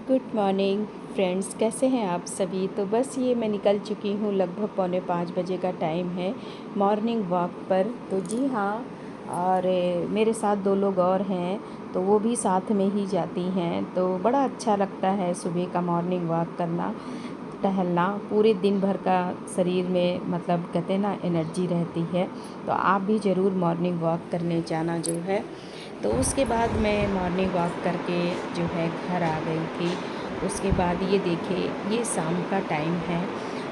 Good morning friends, कैसे हैं आप सभी। तो बस ये मैं निकल चुकी हूँ, लगभग 4:45 बजे का टाइम है मॉर्निंग वॉक पर। तो जी हाँ, और मेरे साथ 2 लोग और हैं, तो वो भी साथ में ही जाती हैं। तो बड़ा अच्छा लगता है सुबह का मॉर्निंग वॉक करना, टहलना। पूरे दिन भर का शरीर में मतलब कहते हैं ना एनर्जी रहती है। तो आप भी ज़रूर मॉर्निंग वॉक करने जाना जो है। तो उसके बाद मैं मॉर्निंग वॉक करके जो है घर आ गई थी। उसके बाद ये देखिए, ये शाम का टाइम है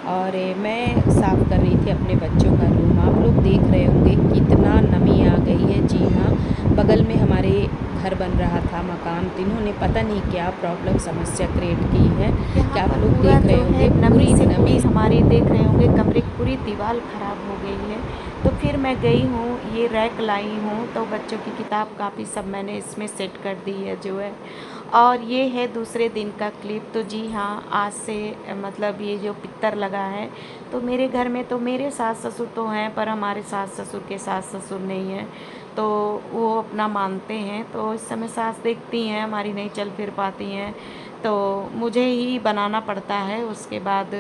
और मैं साफ़ कर रही थी अपने बच्चों का रूम। आप लोग देख रहे होंगे कितना नमी आ गई है। जी हाँ, बगल में हमारे घर बन रहा था मकान, तो इन्होंने पता नहीं क्या प्रॉब्लम समस्या क्रिएट की है कि यहाँ आप पर लोग पूरा देख रहे जो है होंगे नमी पूरी से नमी। पूरी हमारी देख रहे होंगे कमरे की पूरी दीवार ख़राब हो गई है। तो फिर मैं गई हूँ, ये रैक लाई हूँ, तो बच्चों की किताब कापी सब मैंने इसमें सेट कर दी है जो है। और ये है दूसरे दिन का क्लिप। तो जी हाँ, आज से मतलब ये जो पिक्चर लगा है, तो मेरे घर में तो मेरे सास ससुर तो हैं, पर हमारे सास ससुर के सास ससुर नहीं हैं। तो वो अपना मानते हैं, तो इस समय सास देखती हैं, हमारी नहीं चल फिर पाती हैं, तो मुझे ही बनाना पड़ता है। उसके बाद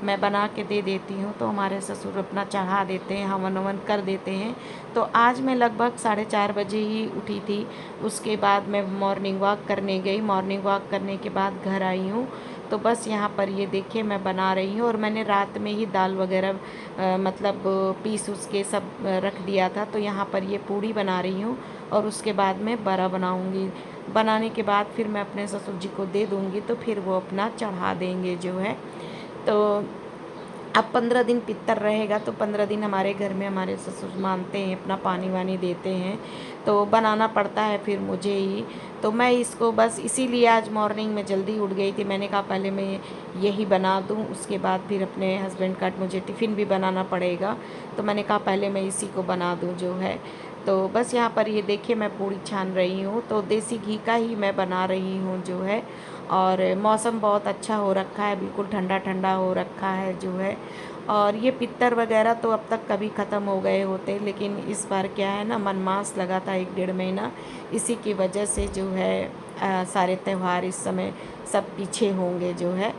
मैं बना के दे देती हूँ, तो हमारे ससुर अपना चढ़ा देते हैं, हवन ववन कर देते हैं। तो आज मैं लगभग 4:30 बजे ही उठी थी। उसके बाद मैं मॉर्निंग वॉक करने गई। मॉर्निंग वॉक करने के बाद घर आई हूँ। तो बस यहाँ पर ये देखिए मैं बना रही हूँ, और मैंने रात में ही दाल वगैरह मतलब पीस उस के सब रख दिया था। तो यहाँ पर ये पूड़ी बना रही हूँ, और उसके बाद मैं बड़ा बनाऊँगी। बनाने के बाद फिर मैं अपने ससुर जी को दे दूँगी, तो फिर वो अपना चढ़ा देंगे जो है। तो अब 15 दिन पितर रहेगा, तो 15 दिन हमारे घर में हमारे ससुर मानते हैं, अपना पानी वानी देते हैं, तो बनाना पड़ता है फिर मुझे ही। तो मैं इसको बस इसीलिए आज मॉर्निंग में जल्दी उठ गई थी। मैंने कहा पहले मैं यही बना दूं, उसके बाद फिर अपने हस्बैंड का मुझे टिफ़िन भी बनाना पड़ेगा। तो मैंने कहा पहले मैं इसी को बना दूं जो है। तो बस यहाँ पर ये देखिए मैं पूड़ी छान रही हूँ, तो देसी घी का ही मैं बना रही हूँ जो है। और मौसम बहुत अच्छा हो रखा है, बिल्कुल ठंडा ठंडा हो रखा है जो है। और ये पित्तर वगैरह तो अब तक कभी ख़त्म हो गए होते, लेकिन इस बार क्या है ना, मनमास लगा था 1 डेढ़ महीना, इसी की वजह से जो है सारे त्यौहार इस समय सब पीछे होंगे जो है।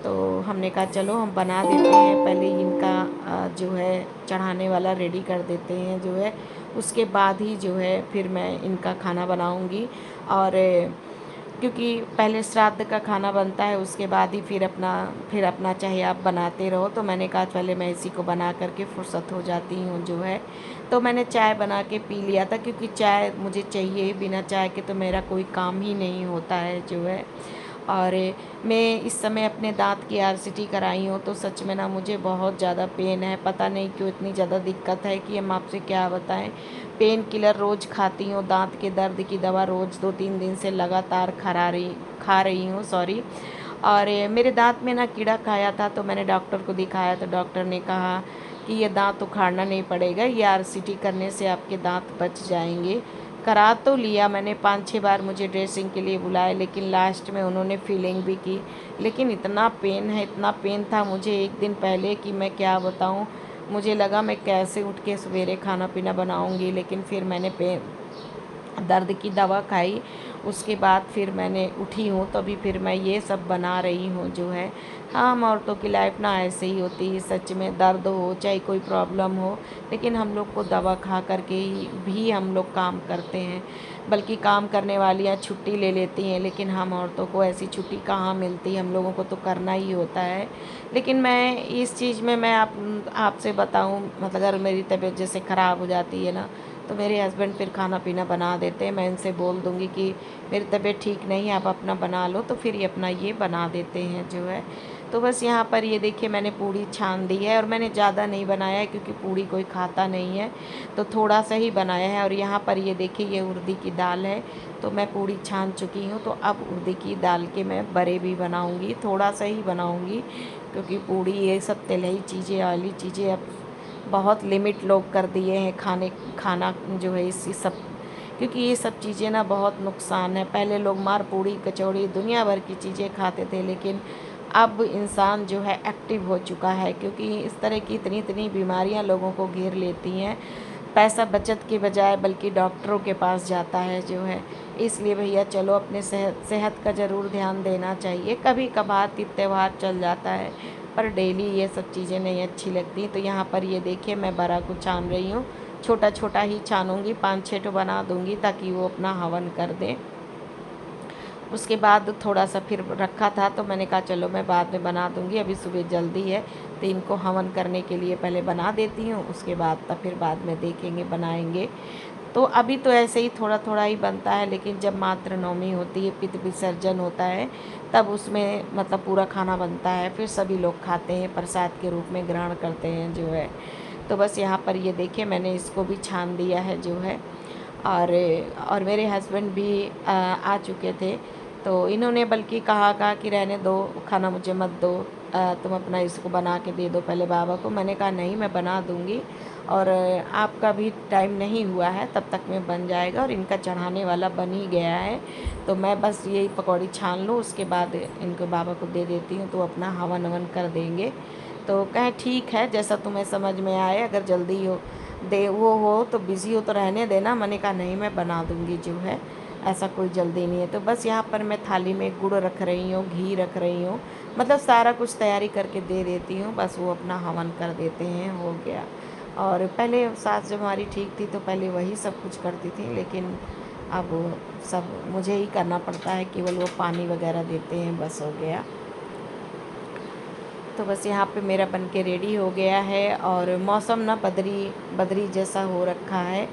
तो हमने कहा चलो हम बना देते हैं, पहले इनका जो है चढ़ाने वाला रेडी कर देते हैं जो है। उसके बाद ही जो है फिर मैं इनका खाना बनाऊंगी। और क्योंकि पहले श्राद्ध का खाना बनता है, उसके बाद ही फिर अपना चाहे आप बनाते रहो। तो मैंने कहा पहले मैं इसी को बना करके फुर्सत हो जाती हूँ जो है। तो मैंने चाय बना के पी लिया था, क्योंकि चाय मुझे चाहिए, बिना चाय के तो मेरा कोई काम ही नहीं होता है जो है। और मैं इस समय अपने दांत की आरसीटी कराई हूँ, तो सच में ना मुझे बहुत ज़्यादा पेन है। पता नहीं क्यों इतनी ज़्यादा दिक्कत है कि हम आपसे क्या बताएं। पेन किलर रोज़ खाती हूँ, दांत के दर्द की दवा रोज़ 2-3 दिन से लगातार खा रही हूँ, सॉरी। और मेरे दांत में ना कीड़ा खाया था, तो मैंने डॉक्टर को दिखाया, तो डॉक्टर ने कहा कि ये दांत उखाड़ना नहीं पड़ेगा, ये आरसीटी करने से आपके दांत बच जाएंगे। करा तो लिया मैंने, 5-6 बार मुझे ड्रेसिंग के लिए बुलाया, लेकिन लास्ट में उन्होंने फीलिंग भी की। लेकिन इतना पेन है, इतना पेन था मुझे एक दिन पहले कि मैं क्या बताऊं। मुझे लगा मैं कैसे उठ के सवेरे खाना पीना बनाऊंगी, लेकिन फिर मैंने पेन दर्द की दवा खाई। उसके बाद फिर मैंने उठी हूँ, तो अभी फिर मैं ये सब बना रही हूँ जो है। हाँ, हम औरतों की लाइफ ना ऐसे ही होती है, सच में दर्द हो चाहे कोई प्रॉब्लम हो, लेकिन हम लोग को दवा खा करके ही भी हम लोग काम करते हैं। बल्कि काम करने वालियाँ छुट्टी ले लेती हैं, लेकिन हम औरतों को ऐसी छुट्टी कहाँ मिलती, हम लोगों को तो करना ही होता है। लेकिन मैं इस चीज़ में मैं आपसे बताऊँ, मतलब अगर मेरी तबीयत जैसे ख़राब हो जाती है ना, तो मेरे हस्बैंड फिर खाना पीना बना देते हैं। मैं इनसे बोल दूँगी कि मेरी तबीयत ठीक नहीं है, आप अपना बना लो, तो फिर ये अपना ये बना देते हैं जो है। तो बस यहाँ पर ये देखिए मैंने पूड़ी छान दी है, और मैंने ज़्यादा नहीं बनाया है क्योंकि पूड़ी कोई खाता नहीं है, तो थोड़ा सा ही बनाया है। और यहाँ पर ये देखिए ये उड़दी की दाल है, तो मैं पूड़ी छान चुकी हूँ, तो अब उड़दी की दाल के मैं बड़े भी बनाऊँगी, थोड़ा सा ही बनाऊँगी, क्योंकि पूड़ी ये सब तेलही चीज़ें, ऑयली चीज़ें अब बहुत लिमिट लोग कर दिए हैं खाना जो है इसी सब। क्योंकि ये सब चीज़ें ना बहुत नुकसान है। पहले लोग मार पूड़ी कचौड़ी दुनिया भर की चीज़ें खाते थे, लेकिन अब इंसान जो है एक्टिव हो चुका है, क्योंकि इस तरह की इतनी इतनी बीमारियां लोगों को घेर लेती हैं। पैसा बचत के बजाय बल्कि डॉक्टरों के पास जाता है जो है। इसलिए भैया चलो अपने सेहत का ज़रूर ध्यान देना चाहिए। कभी कभार त्योहार चल जाता है, पर डेली ये सब चीज़ें नहीं अच्छी लगती। तो यहाँ पर ये देखिए मैं बड़ा को छान रही हूँ, छोटा छोटा ही छानूंगी, 5-6 ठो बना दूंगी ताकि वो अपना हवन कर दें। उसके बाद थोड़ा सा फिर रखा था तो मैंने कहा चलो मैं बाद में बना दूंगी, अभी सुबह जल्दी है तो इनको हवन करने के लिए पहले बना देती हूँ, उसके बाद तब फिर बाद में देखेंगे बनाएंगे। तो अभी तो ऐसे ही थोड़ा थोड़ा ही बनता है, लेकिन जब मातृ नवमी होती है, पितृ विसर्जन होता है, तब उसमें मतलब पूरा खाना बनता है, फिर सभी लोग खाते हैं, प्रसाद के रूप में ग्रहण करते हैं जो है। तो बस यहाँ पर ये देखिए मैंने इसको भी छान दिया है जो है। और मेरे हस्बैंड भी आ चुके थे, तो इन्होंने बल्कि कहा कि रहने दो, खाना मुझे मत दो, तुम अपना इसको बना के दे दो पहले बाबा को। मैंने कहा नहीं, मैं बना दूंगी, और आपका भी टाइम नहीं हुआ है, तब तक में बन जाएगा, और इनका चढ़ाने वाला बन ही गया है। तो मैं बस यही पकौड़ी छान लूँ, उसके बाद इनको बाबा को दे देती हूँ, तो अपना हवन ववन कर देंगे। तो कहें ठीक है, जैसा तुम्हें समझ में आए, अगर जल्दी हो दे वो हो तो बिज़ी हो तो रहने देना। मैंने कहा नहीं, मैं बना दूंगी जो है, ऐसा कोई जल्दी नहीं है। तो बस यहाँ पर मैं थाली में गुड़ रख रही हूँ, घी रख रही हूँ, मतलब सारा कुछ तैयारी करके दे देती हूँ, बस वो अपना हवन कर देते हैं, हो गया। और पहले सास जब हमारी ठीक थी तो पहले वही सब कुछ करती थी, लेकिन अब सब मुझे ही करना पड़ता है, केवल वो पानी वगैरह देते हैं, बस हो गया। तो बस यहाँ पे मेरा बन के रेडी हो गया है, और मौसम ना बदरी बदरी जैसा हो रखा है,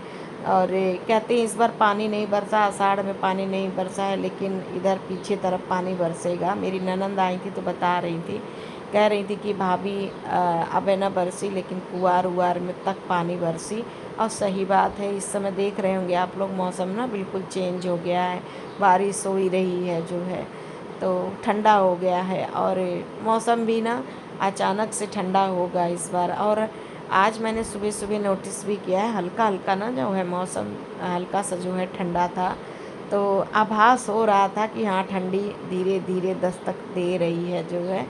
और कहते हैं इस बार पानी नहीं बरसा, आषाढ़ में पानी नहीं बरसा है, लेकिन इधर पीछे तरफ पानी बरसेगा। मेरी ननंद आई थी तो बता रही थी, कह रही थी कि भाभी अब है ना बरसी, लेकिन कुआर उआर में तक पानी बरसी। और सही बात है, इस समय देख रहे होंगे आप लोग, मौसम ना बिल्कुल चेंज हो गया है, बारिश हो ही रही है जो है, तो ठंडा हो गया है। और मौसम भी ना अचानक से ठंडा होगा इस बार। और आज मैंने सुबह सुबह नोटिस भी किया है, हल्का हल्का ना जो है मौसम हल्का सा जो है ठंडा था, तो आभास हो रहा था कि हाँ ठंडी धीरे धीरे दस्तक दे रही है जो है,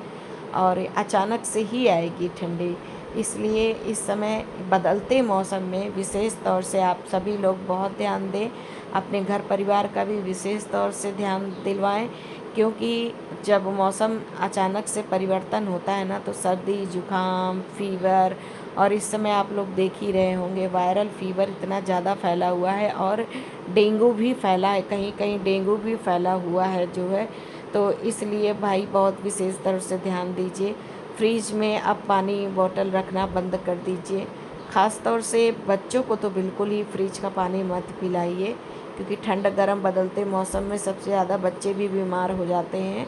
और अचानक से ही आएगी ठंडी। इसलिए इस समय बदलते मौसम में विशेष तौर से आप सभी लोग बहुत ध्यान दें, अपने घर परिवार का भी विशेष तौर से ध्यान दिलवाएं, क्योंकि जब मौसम अचानक से परिवर्तन होता है ना, तो सर्दी जुकाम फीवर, और इस समय आप लोग देख ही रहे होंगे वायरल फीवर इतना ज़्यादा फैला हुआ है, और डेंगू भी फैला है, कहीं कहीं डेंगू भी फैला हुआ है जो है। तो इसलिए भाई बहुत विशेष तरह से ध्यान दीजिए। फ्रिज में अब पानी बोतल रखना बंद कर दीजिए, ख़ास तौर से बच्चों को तो बिल्कुल ही फ्रिज का पानी मत पिलाइए, क्योंकि ठंड गर्म बदलते मौसम में सबसे ज़्यादा बच्चे भी बीमार हो जाते हैं,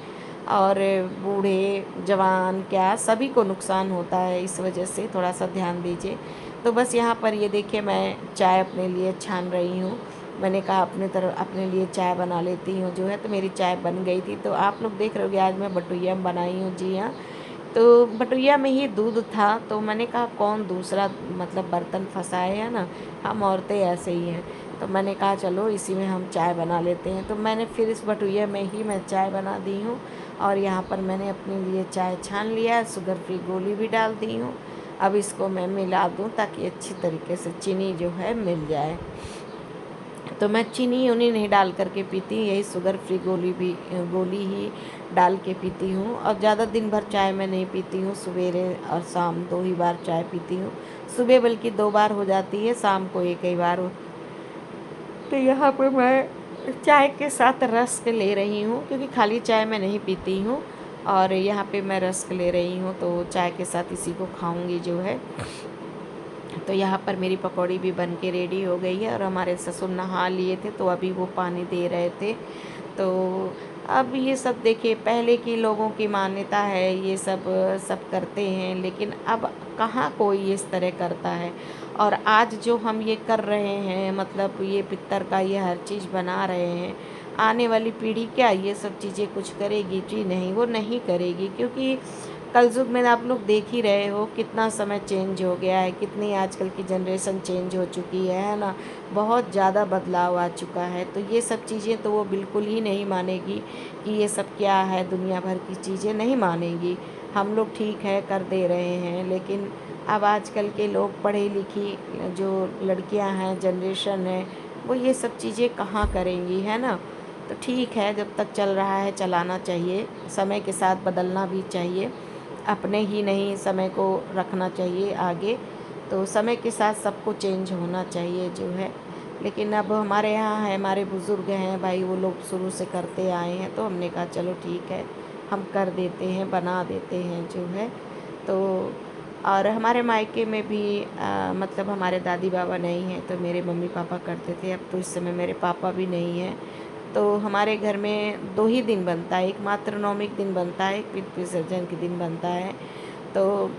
और बूढ़े जवान क्या सभी को नुकसान होता है, इस वजह से थोड़ा सा ध्यान दीजिए। तो बस यहाँ पर ये देखिए मैं चाय अपने लिए छान रही हूँ, मैंने कहा अपने लिए चाय बना लेती हूँ जो है। तो मेरी चाय बन गई थी, तो आप लोग देख रहे होगे आज मैं बटुइया में बनाई हूँ, जी हाँ। तो बटुइया में ही दूध था, तो मैंने कहा कौन दूसरा मतलब बर्तन फंसाए है ना, हम औरतें ऐसे ही हैं। तो मैंने कहा चलो इसी में हम चाय बना लेते हैं, तो मैंने फिर इस बटुइया में ही मैं चाय बना दी हूँ। और यहाँ पर मैंने अपने लिए चाय छान लिया है, शुगर फ्री गोली भी डाल दी हूँ। अब इसको मैं मिला दूँ ताकि अच्छी तरीके से चीनी जो है मिल जाए। तो मैं चीनी उनी नहीं डाल करके पीती, यही शुगर फ्री गोली ही डाल के पीती हूँ। और ज़्यादा दिन भर चाय मैं नहीं पीती हूँ, सवेरे और शाम दो ही बार चाय पीती हूँ, सुबह बल्कि 2 बार हो जाती है, शाम को एक ही बार हो। तो यहाँ पे मैं चाय के साथ रस्क ले रही हूँ, क्योंकि खाली चाय मैं नहीं पीती हूँ, और यहाँ पे मैं रस्क ले रही हूँ, तो चाय के साथ इसी को खाऊंगी जो है। तो यहाँ पर मेरी पकौड़ी भी बन के रेडी हो गई है, और हमारे ससुर नहा लिए थे तो अभी वो पानी दे रहे थे। तो अब ये सब देखिए, पहले की लोगों की मान्यता है, ये सब सब करते हैं, लेकिन अब कहाँ कोई इस तरह करता है। और आज जो हम ये कर रहे हैं, मतलब ये पित्तर का ये हर चीज़ बना रहे हैं, आने वाली पीढ़ी क्या ये सब चीज़ें कुछ करेगी? जी नहीं, वो नहीं करेगी, क्योंकि कलयुग में आप लोग देख ही रहे हो कितना समय चेंज हो गया है, कितनी आजकल की जनरेशन चेंज हो चुकी है ना, बहुत ज़्यादा बदलाव आ चुका है। तो ये सब चीज़ें तो वो बिल्कुल ही नहीं मानेगी कि ये सब क्या है, दुनिया भर की चीज़ें नहीं मानेगी। हम लोग ठीक है कर दे रहे हैं, लेकिन अब आजकल के लोग पढ़े लिखी जो लड़कियां हैं, जनरेशन है, वो ये सब चीज़ें कहाँ करेंगी, है ना। तो ठीक है, जब तक चल रहा है चलाना चाहिए, समय के साथ बदलना भी चाहिए, अपने ही नहीं समय को रखना चाहिए आगे। तो समय के साथ सबको चेंज होना चाहिए जो है। लेकिन अब हमारे यहाँ है, हमारे बुज़ुर्ग हैं भाई, वो लोग शुरू से करते आए हैं, तो हमने कहा चलो ठीक है, हम कर देते हैं, बना देते हैं जो है। तो और हमारे मायके में भी मतलब हमारे दादी बाबा नहीं हैं, तो मेरे मम्मी पापा करते थे। अब तो इस समय मेरे पापा भी नहीं हैं, तो हमारे घर में 2 ही दिन बनता है, एक मात्र नवमी के दिन बनता है, एक पितृ विसर्जन के दिन बनता है। तो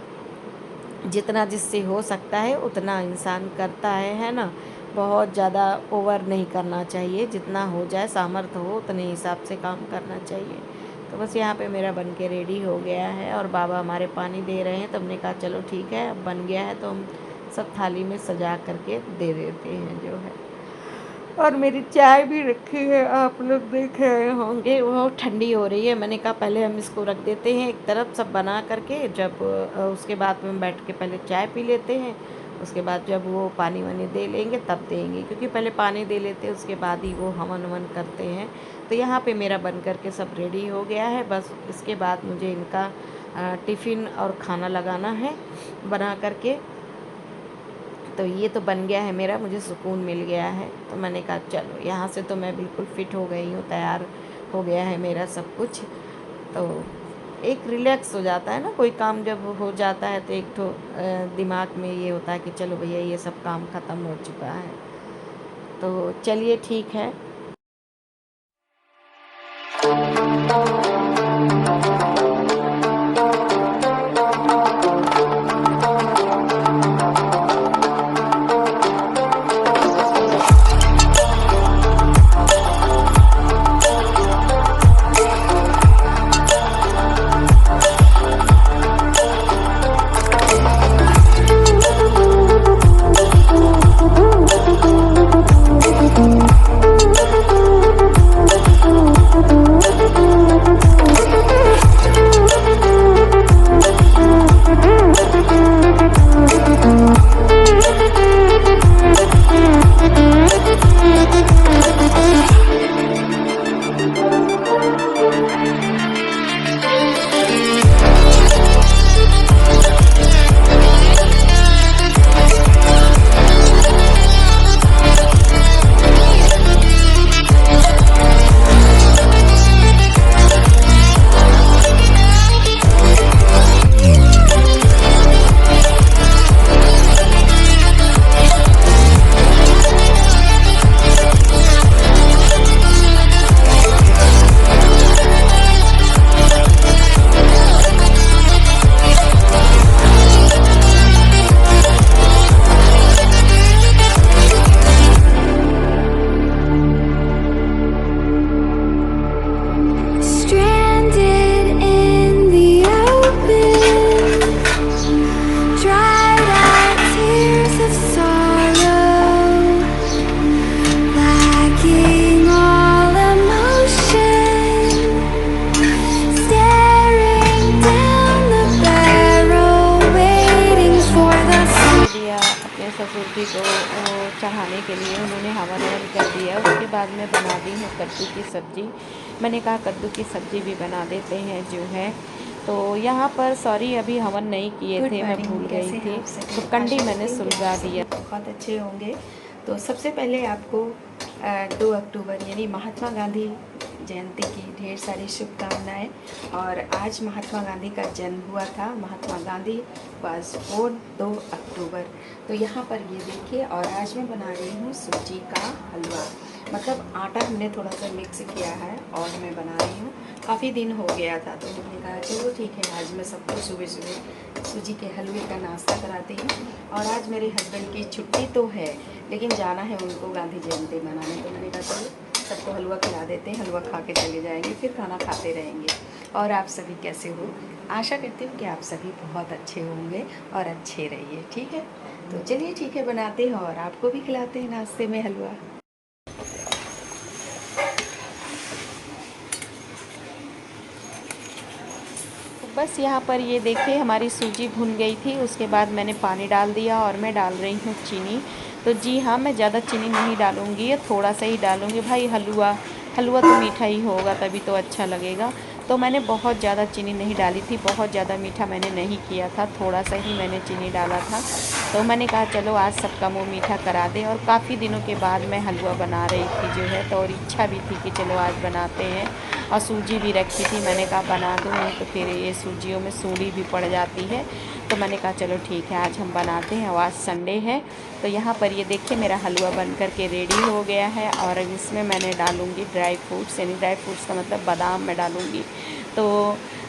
जितना जिससे हो सकता है उतना इंसान करता है ना। बहुत ज़्यादा ओवर नहीं करना चाहिए, जितना हो जाए सामर्थ्य हो उतने हिसाब से काम करना चाहिए। तो बस यहाँ पे मेरा बन के रेडी हो गया है और बाबा हमारे पानी दे रहे हैं, तो हमने कहा चलो ठीक है, अब बन गया है तो हम सब थाली में सजा करके दे देते हैं जो है। और मेरी चाय भी रखी है, आप लोग देख रहे होंगे, वो ठंडी हो रही है। मैंने कहा पहले हम इसको रख देते हैं एक तरफ सब बना करके, जब उसके बाद में बैठ के पहले चाय पी लेते हैं, उसके बाद जब वो पानी वानी दे लेंगे तब देंगे, क्योंकि पहले पानी दे लेते हैं उसके बाद ही वो हवन ववन करते हैं। तो यहाँ पे मेरा बन करके सब रेडी हो गया है, बस इसके बाद मुझे इनका टिफ़िन और खाना लगाना है बना करके। तो ये तो बन गया है मेरा, मुझे सुकून मिल गया है। तो मैंने कहा चलो यहाँ से तो मैं बिल्कुल फ़िट हो गई हूँ, तैयार हो गया है मेरा सब कुछ। तो एक रिलैक्स हो जाता है ना, कोई काम जब हो जाता है तो एक तो दिमाग में ये होता है कि चलो भैया ये सब काम ख़त्म हो चुका है। तो चलिए ठीक है। ससुर जी को चढ़ाने के लिए उन्होंने हवन ववन कर दिया। उसके बाद में बना दी है कद्दू की सब्ज़ी। मैंने कहा कद्दू की सब्ज़ी भी बना देते हैं जो है। तो यहाँ पर सॉरी अभी हवन नहीं किए थे, मैं भूल गई थी, तो कंडी मैंने सुलगा दिया। बहुत अच्छे होंगे। तो सबसे पहले आपको 2 अक्टूबर यानी महात्मा गांधी जयंती की ढेर सारी शुभकामनाएं। और आज महात्मा गांधी का जन्म हुआ था। महात्मा गांधी वाज बोर्न 2 अक्टूबर। तो यहाँ पर ये देखिए, और आज मैं बना रही हूँ सूजी का हलवा। मतलब आटा हमने थोड़ा सा मिक्स किया है और मैं बना रही हूँ। काफ़ी दिन हो गया था तो मैंने कहा चलो ठीक है, आज मैं सबको सुबह सुबह सूजी के हलवे का नाश्ता कराती हूँ। और आज मेरे हस्बैंड की छुट्टी तो है, लेकिन जाना है उनको गांधी जयंती मनाने। तो मैंने कहा चलो सबको हलवा खिला देते हैं, हलवा खा के चले जाएंगे, फिर खाना खाते रहेंगे। और आप सभी कैसे हो? आशा करती हूँ कि आप सभी बहुत अच्छे होंगे और अच्छे रहिए। ठीक है, तो चलिए ठीक है, बनाते हैं और आपको भी खिलाते हैं नाश्ते में हलवा। बस यहाँ पर ये देखिए हमारी सूजी भुन गई थी। उसके बाद मैंने पानी डाल दिया और मैं डाल रही हूँ चीनी। तो जी हाँ, मैं ज़्यादा चीनी नहीं डालूँगी, थोड़ा सा ही डालूँगी। भाई हलवा हलवा तो मीठा ही होगा, तभी तो अच्छा लगेगा। तो मैंने बहुत ज़्यादा चीनी नहीं डाली थी, बहुत ज़्यादा मीठा मैंने नहीं किया था, थोड़ा सा ही मैंने चीनी डाला था। तो मैंने कहा चलो आज सबका मुँह मीठा करा दें। और काफ़ी दिनों के बाद मैं हलवा बना रही थी जो है, तो और इच्छा भी थी कि चलो आज बनाते हैं। और सूजी भी रखी थी, मैंने कहा बना दूँ, नहीं तो फिर ये सूजियों में सूंडी भी पड़ जाती है। तो मैंने कहा चलो ठीक है आज हम बनाते हैं, और आज संडे है। तो यहाँ पर ये देखिए मेरा हलवा बन कर के रेडी हो गया है। और अब इसमें मैंने डालूँगी ड्राई फ्रूट्स, यानी ड्राई फ्रूट्स का मतलब बादाम मैं डालूँगी। तो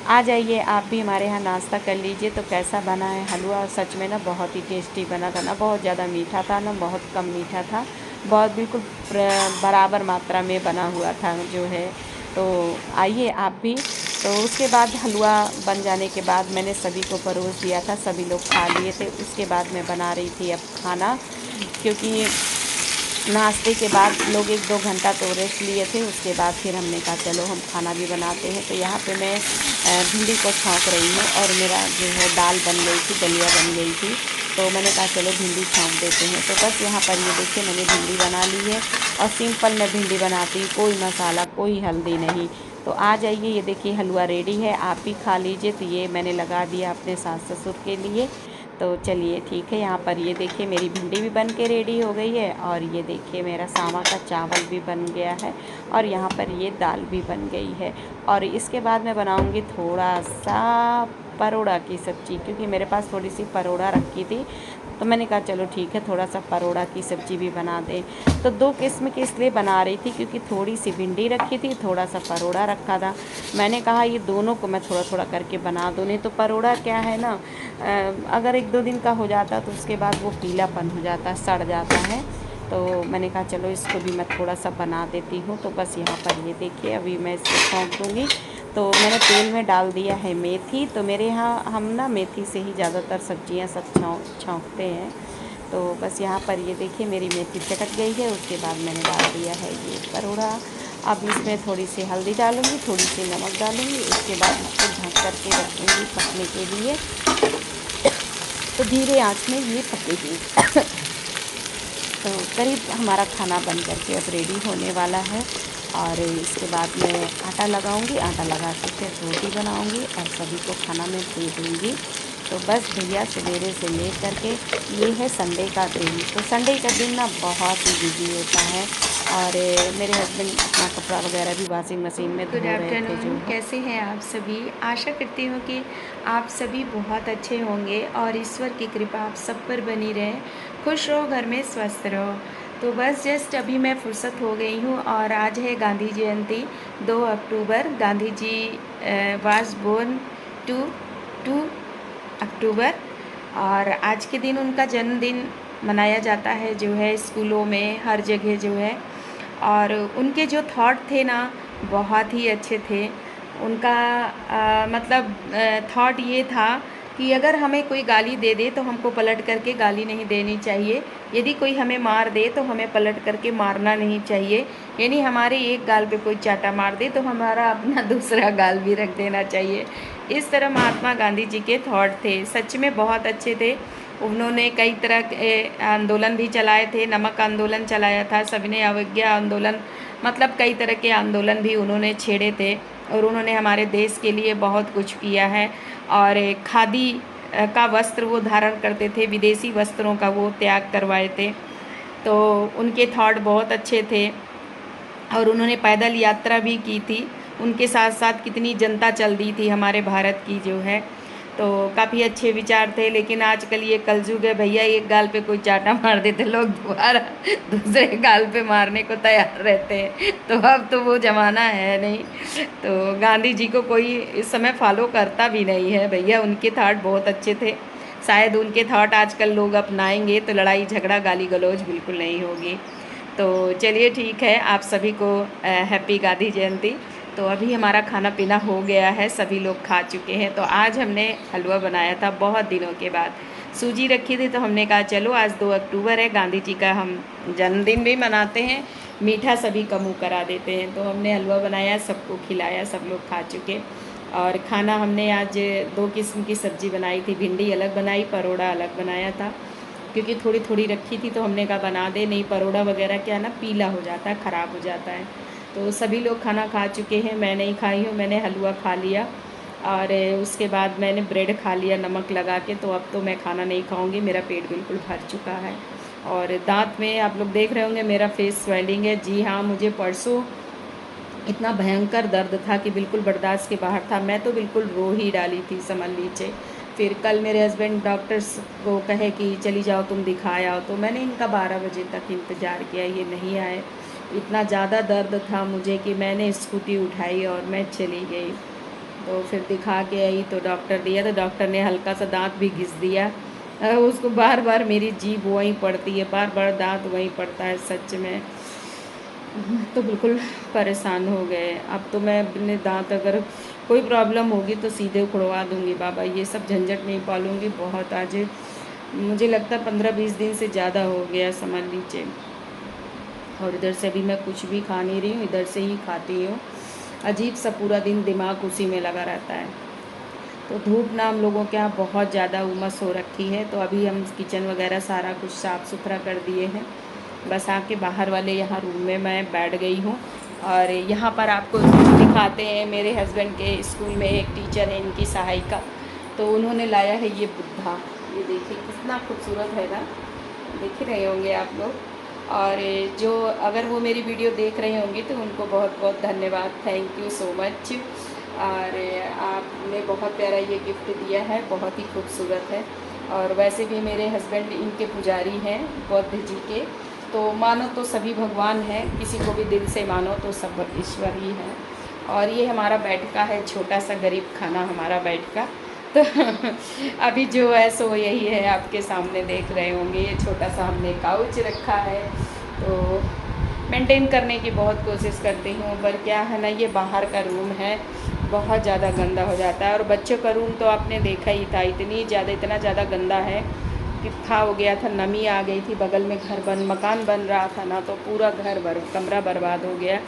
आ जाइए आप भी हमारे यहाँ नाश्ता कर लीजिए। तो कैसा बना है हलवा, सच में ना बहुत ही टेस्टी बना था, ना बहुत ज़्यादा मीठा था ना बहुत कम मीठा था, बहुत बिल्कुल बराबर मात्रा में बना हुआ था जो है। तो आइए आप भी। तो उसके बाद हलवा बन जाने के बाद मैंने सभी को परोस दिया था, सभी लोग खा लिए थे। उसके बाद मैं बना रही थी अब खाना, क्योंकि नाश्ते के बाद लोग 1-2 घंटा तो रेस्ट लिए थे। उसके बाद फिर हमने कहा चलो हम खाना भी बनाते हैं। तो यहाँ पे मैं भिंडी को छौंक रही हूँ, और मेरा जो है दाल बन गई थी, दलिया बन गई थी। तो मैंने कहा चलो भिंडी छौंक देते हैं। तो बस यहाँ पर ये देखिए मैंने भिंडी बना ली है, और सिंपल मैं भिंडी बनाती हूँ, कोई मसाला कोई हल्दी नहीं। तो आ जाइए, ये देखिए हलवा रेडी है, आप भी खा लीजिए। तो ये मैंने लगा दिया अपने सास ससुर के लिए। तो चलिए ठीक है, यहाँ पर ये देखिए मेरी भिंडी भी बन के रेडी हो गई है, और ये देखिए मेरा सामा का चावल भी बन गया है, और यहाँ पर ये दाल भी बन गई है। और इसके बाद मैं बनाऊँगी थोड़ा सा परोड़ा की सब्ज़ी, क्योंकि मेरे पास थोड़ी सी परोड़ा रखी थी। तो मैंने कहा चलो ठीक है थोड़ा सा परोड़ा की सब्ज़ी भी बना दें। तो 2 किस्म की इसलिए बना रही थी, क्योंकि थोड़ी सी भिंडी रखी थी, थोड़ा सा परोड़ा रखा था। मैंने कहा ये दोनों को मैं थोड़ा थोड़ा करके बना दूँ, नहीं तो परोड़ा क्या है ना, अगर 1-2 दिन का हो जाता तो उसके बाद वो पीलापन हो जाता है, सड़ जाता है। तो मैंने कहा चलो इसको भी मैं थोड़ा सा बना देती हूँ। तो बस यहाँ पर ये देखिए अभी मैं इसको छौंक दूँगी। तो मैंने तेल में डाल दिया है मेथी। तो मेरे यहाँ हम ना मेथी से ही ज़्यादातर सब्जियाँ सब छौंकते हैं। तो बस यहाँ पर ये देखिए मेरी मेथी चटक गई है। उसके बाद मैंने डाल दिया है ये परोड़ा। अब इसमें थोड़ी सी हल्दी डालूँगी, थोड़ी सी नमक डालूँगी। उसके बाद इसको ढक कर के रख दूँगी पकने के लिए। तो धीरे आंच में ये पकेगी। तो करीब हमारा खाना बन करके अब रेडी होने वाला है। और इसके बाद मैं आटा लगाऊंगी, आटा लगा के फिर रोटी बनाऊंगी और सभी को खाना में दे दूँगी। तो बस भैया सवेरे से ले करके ये है संडे का दिन। तो संडे का दिन ना बहुत ही बिजी होता है। और मेरे हस्बैंड अपना कपड़ा वगैरह भी वॉशिंग मशीन में धो गुड रहे थे जो आफ्टरनून, है। कैसे हैं आप सभी। आशा करती हूँ कि आप सभी बहुत अच्छे होंगे और ईश्वर की कृपा आप सब पर बनी रहे। खुश रहो, घर में स्वस्थ रहो। तो बस जस्ट अभी मैं फुर्सत हो गई हूँ, और आज है गांधी जयंती 2 अक्टूबर। Gandhi ji was born to 2 अक्टूबर, और आज के दिन उनका जन्मदिन मनाया जाता है जो है, स्कूलों में हर जगह जो है। और उनके जो थॉट थे ना, बहुत ही अच्छे थे। उनका मतलब थॉट ये था कि अगर हमें कोई गाली दे दे तो हमको पलट करके गाली नहीं देनी चाहिए। यदि कोई हमें मार दे तो हमें पलट करके मारना नहीं चाहिए। यानी हमारे एक गाल पे कोई चाटा मार दे तो हमारा अपना दूसरा गाल भी रख देना चाहिए। इस तरह महात्मा गांधी जी के थॉट थे, सच में बहुत अच्छे थे। उन्होंने कई तरह के आंदोलन भी चलाए थे, नमक आंदोलन चलाया था, सविनय अवज्ञा आंदोलन, मतलब कई तरह के आंदोलन भी उन्होंने छेड़े थे। और उन्होंने हमारे देश के लिए बहुत कुछ किया है। और खादी का वस्त्र वो धारण करते थे, विदेशी वस्त्रों का वो त्याग करवाए थे। तो उनके थॉट बहुत अच्छे थे। और उन्होंने पैदल यात्रा भी की थी। उनके साथ साथ कितनी जनता चल दी थी हमारे भारत की जो है। तो काफ़ी अच्छे विचार थे। लेकिन आजकल ये कलयुग है भैया, एक गाल पे कोई चाटा मार देते लोग दोबारा दूसरे गाल पे मारने को तैयार रहते हैं। तो अब तो वो ज़माना है नहीं। तो गांधी जी को कोई इस समय फॉलो करता भी नहीं है भैया, उनके थॉट बहुत अच्छे थे। शायद उनके थॉट आजकल लोग अपनाएंगे तो लड़ाई झगड़ा गाली गलौज बिल्कुल नहीं होगी। तो चलिए ठीक है, आप सभी को हैप्पी गांधी जयंती। तो अभी हमारा खाना पीना हो गया है, सभी लोग खा चुके हैं। तो आज हमने हलवा बनाया था बहुत दिनों के बाद, सूजी रखी थी। तो हमने कहा चलो आज 2 अक्टूबर है, गांधी जी का हम जन्मदिन भी मनाते हैं, मीठा सभी का मुँह करा देते हैं। तो हमने हलवा बनाया, सबको खिलाया, सब लोग खा चुके। और खाना हमने आज 2 किस्म की सब्ज़ी बनाई थी, भिंडी अलग बनाई, परोड़ा अलग बनाया था, क्योंकि थोड़ी थोड़ी रखी थी तो हमने कहा बना दे, नहीं परोड़ा वगैरह क्या है ना पीला हो जाता है, ख़राब हो जाता है। तो सभी लोग खाना खा चुके हैं, मैं नहीं खाई हूँ, मैंने हलवा खा लिया और उसके बाद मैंने ब्रेड खा लिया नमक लगा के। तो अब तो मैं खाना नहीं खाऊंगी, मेरा पेट बिल्कुल भर चुका है। और दांत में आप लोग देख रहे होंगे मेरा फेस स्वेलिंग है। जी हाँ, मुझे परसों इतना भयंकर दर्द था कि बिल्कुल बर्दाश्त के बाहर था, मैं तो बिल्कुल रो ही डाली थी, समझ लीजिए। फिर कल मेरे हस्बैंड डॉक्टर्स को कहे कि चली जाओ तुम दिखाए आओ, तो मैंने इनका 12 बजे तक इंतज़ार किया, ये नहीं आए। इतना ज़्यादा दर्द था मुझे कि मैंने स्कूटी उठाई और मैं चली गई। तो फिर दिखा के आई तो डॉक्टर दिया, तो डॉक्टर ने हल्का सा दांत भी घिस दिया। उसको बार बार मेरी जीभ वहीं पड़ती है, बार बार दांत वहीं पड़ता है, सच में तो बिल्कुल परेशान हो गए। अब तो मैं अपने दांत अगर कोई प्रॉब्लम होगी तो सीधे उखड़वा दूंगी बाबा, ये सब झंझट नहीं पालूंगी। बहुत आज मुझे लगता है 15-20 दिन से ज़्यादा हो गया, समझ लीजिए। और इधर से अभी मैं कुछ भी खा नहीं रही हूँ, इधर से ही खाती हूँ। अजीब सा पूरा दिन दिमाग उसी में लगा रहता है। तो धूप ना हम लोगों के यहाँ बहुत ज़्यादा उमस हो रखी है, तो अभी हम किचन वगैरह सारा कुछ साफ़ सुथरा कर दिए हैं। बस आके बाहर वाले यहाँ रूम में मैं बैठ गई हूँ। और यहाँ पर आपको दिखाते हैं, मेरे हस्बैंड के स्कूल में एक टीचर है, इनकी सहायिका, तो उन्होंने लाया है ये बुद्धा। ये देखिए कितना खूबसूरत है ना, देख ही रहे होंगे आप लोग। और जो अगर वो मेरी वीडियो देख रहे होंगे तो उनको बहुत बहुत धन्यवाद, थैंक यू सो मच। और आपने बहुत प्यारा ये गिफ्ट दिया है, बहुत ही खूबसूरत है। और वैसे भी मेरे हस्बैंड इनके पुजारी हैं बौद्ध जी के, तो मानो तो सभी भगवान हैं, किसी को भी दिल से मानो तो सब ईश्वर ही हैं। और ये हमारा बैठका है, छोटा सा गरीब खाना हमारा बैठका। तो अभी जो है सो यही है, आपके सामने देख रहे होंगे। ये छोटा सा हमने काउच रखा है, तो मेंटेन करने की बहुत कोशिश करती हूँ, पर क्या है ना, ये बाहर का रूम है, बहुत ज़्यादा गंदा हो जाता है। और बच्चों का रूम तो आपने देखा ही था, इतना ज़्यादा गंदा है कि था हो गया था, नमी आ गई थी। बगल में मकान बन रहा था ना, तो पूरा कमरा बर्बाद हो गया।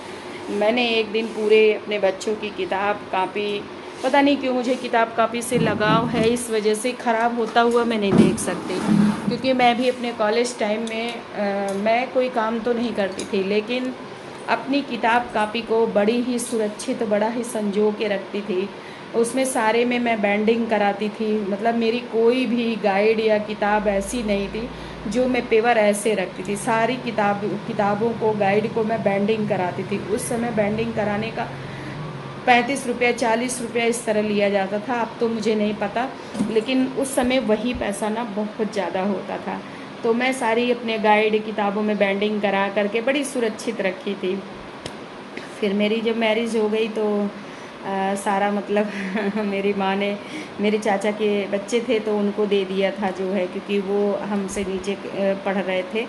मैंने एक दिन पूरे अपने बच्चों की किताब कापी, पता नहीं क्यों मुझे किताब कापी से लगाव है, इस वजह से ख़राब होता हुआ मैं नहीं देख सकती। क्योंकि मैं भी अपने कॉलेज टाइम में मैं कोई काम तो नहीं करती थी, लेकिन अपनी किताब कापी को बड़ी ही सुरक्षित, बड़ा ही संजो के रखती थी। उसमें सारे में मैं बैंडिंग कराती थी, मतलब मेरी कोई भी गाइड या किताब ऐसी नहीं थी जो मैं पेवर ऐसे रखती थी। सारी किताबों को, गाइड को मैं बैंडिंग कराती थी। उस समय बैंडिंग कराने का 35 रुपया 40 रुपया इस तरह लिया जाता था, अब तो मुझे नहीं पता, लेकिन उस समय वही पैसा ना बहुत ज़्यादा होता था। तो मैं सारी अपने गाइड किताबों में बैंडिंग करा करके बड़ी सुरक्षित रखी थी। फिर मेरी जब मैरिज हो गई तो सारा मतलब मेरी माँ ने, मेरे चाचा के बच्चे थे तो उनको दे दिया था जो है, क्योंकि वो हमसे नीचे पढ़ रहे थे,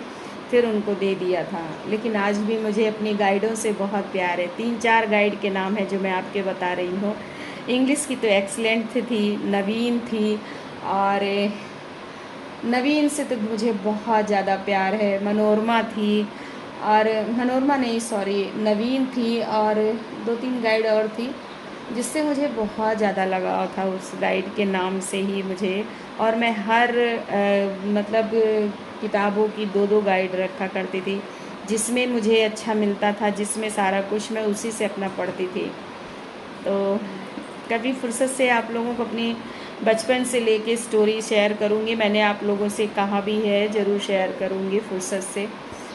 फिर उनको दे दिया था। लेकिन आज भी मुझे अपनी गाइडों से बहुत प्यार है। 3-4 गाइड के नाम है जो मैं आपके बता रही हूँ। इंग्लिश की तो एक्सीलेंट थी, नवीन थी, और नवीन से तो मुझे बहुत ज़्यादा प्यार है। मनोरमा थी, और मनोरमा नहीं सॉरी, नवीन थी, और 2-3 गाइड और थी जिससे मुझे बहुत ज़्यादा लगाव था, उस गाइड के नाम से ही मुझे। और मैं हर मतलब किताबों की 2-2 गाइड रखा करती थी, जिसमें मुझे अच्छा मिलता था, जिसमें सारा कुछ मैं उसी से अपना पढ़ती थी। तो कभी फुर्सत से आप लोगों को अपनी बचपन से लेके स्टोरी शेयर करूँगी। मैंने आप लोगों से कहा भी है, ज़रूर शेयर करूँगी फुर्सत से।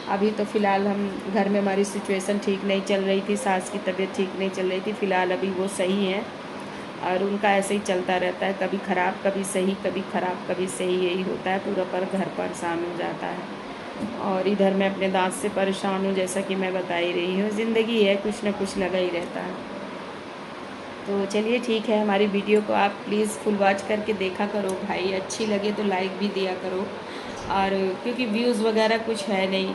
अभी तो फ़िलहाल हम घर में, हमारी सिचुएशन ठीक नहीं चल रही थी, सास की तबीयत ठीक नहीं चल रही थी। फ़िलहाल अभी वो सही हैं, और उनका ऐसे ही चलता रहता है, कभी ख़राब कभी सही, कभी ख़राब कभी सही, यही होता है। पूरा पर घर परेशान हो जाता है। और इधर मैं अपने दांत से परेशान हूँ, जैसा कि मैं बता ही रही हूँ। ज़िंदगी है, कुछ ना कुछ लगा ही रहता है। तो चलिए ठीक है, हमारी वीडियो को आप प्लीज़ फुल वॉच करके देखा करो भाई, अच्छी लगे तो लाइक भी दिया करो। और क्योंकि व्यूज़ वगैरह कुछ है नहीं,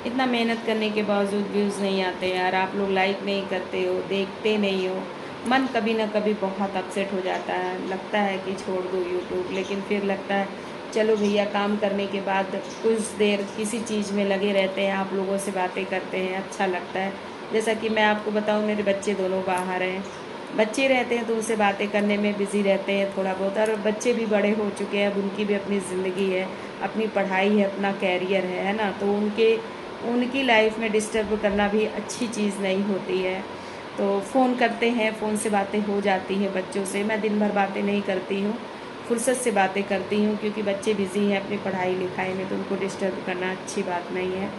इतना मेहनत करने के बावजूद व्यूज़ नहीं आते यार, आप लोग लाइक नहीं करते हो, देखते नहीं हो। मन कभी ना कभी बहुत अपसेट हो जाता है, लगता है कि छोड़ दो यूट्यूब, लेकिन फिर लगता है चलो भैया, काम करने के बाद कुछ देर किसी चीज़ में लगे रहते हैं, आप लोगों से बातें करते हैं, अच्छा लगता है। जैसा कि मैं आपको बताऊं, मेरे बच्चे दोनों बाहर हैं, बच्चे रहते हैं तो उनसे बातें करने में बिज़ी रहते हैं थोड़ा बहुत, और बच्चे भी बड़े हो चुके हैं, अब उनकी भी अपनी ज़िंदगी है, अपनी पढ़ाई है, अपना कैरियर है ना, तो उनकी लाइफ में डिस्टर्ब करना भी अच्छी चीज़ नहीं होती है। तो फ़ोन करते हैं, फ़ोन से बातें हो जाती हैं बच्चों से। मैं दिन भर बातें नहीं करती हूँ, फुर्सत से बातें करती हूँ, क्योंकि बच्चे बिज़ी हैं अपनी पढ़ाई लिखाई में, तो उनको डिस्टर्ब करना अच्छी बात नहीं है।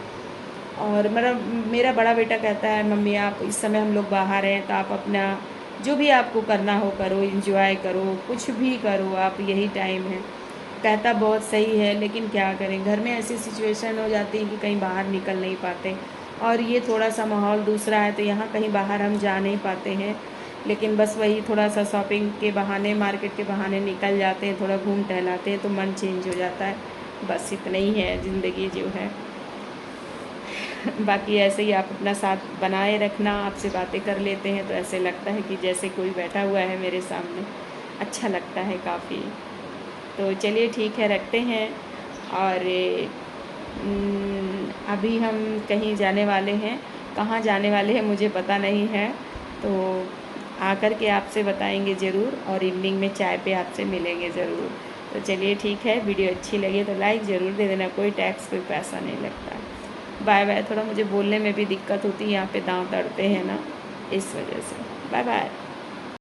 और मेरा बड़ा बेटा कहता है, मम्मी आप इस समय हम लोग बाहर हैं तो आप अपना जो भी आपको करना हो करो, एंजॉय करो, कुछ भी करो आप, यही टाइम है। कहता बहुत सही है, लेकिन क्या करें, घर में ऐसी सिचुएशन हो जाती है कि कहीं बाहर निकल नहीं पाते, और ये थोड़ा सा माहौल दूसरा है तो यहाँ कहीं बाहर हम जा नहीं पाते हैं। लेकिन बस वही थोड़ा सा शॉपिंग के बहाने, मार्केट के बहाने निकल जाते हैं, थोड़ा घूम टहलाते हैं तो मन चेंज हो जाता है। बस इतना ही है ज़िंदगी जो है। बाकी ऐसे ही आप अपना साथ बनाए रखना, आपसे बातें कर लेते हैं तो ऐसे लगता है कि जैसे कोई बैठा हुआ है मेरे सामने, अच्छा लगता है काफ़ी। तो चलिए ठीक है, रखते हैं। और अभी हम कहीं जाने वाले हैं, कहाँ जाने वाले हैं मुझे पता नहीं है, तो आकर के आपसे बताएंगे ज़रूर, और इवनिंग में चाय पे आपसे मिलेंगे ज़रूर। तो चलिए ठीक है, वीडियो अच्छी लगी तो लाइक ज़रूर दे देना, कोई टैक्स कोई पैसा नहीं लगता। Bye bye. थोड़ा मुझे बोलने में भी दिक्कत होती है, यहाँ पे दांत अड़ते हैं ना, इस वजह से। Bye bye.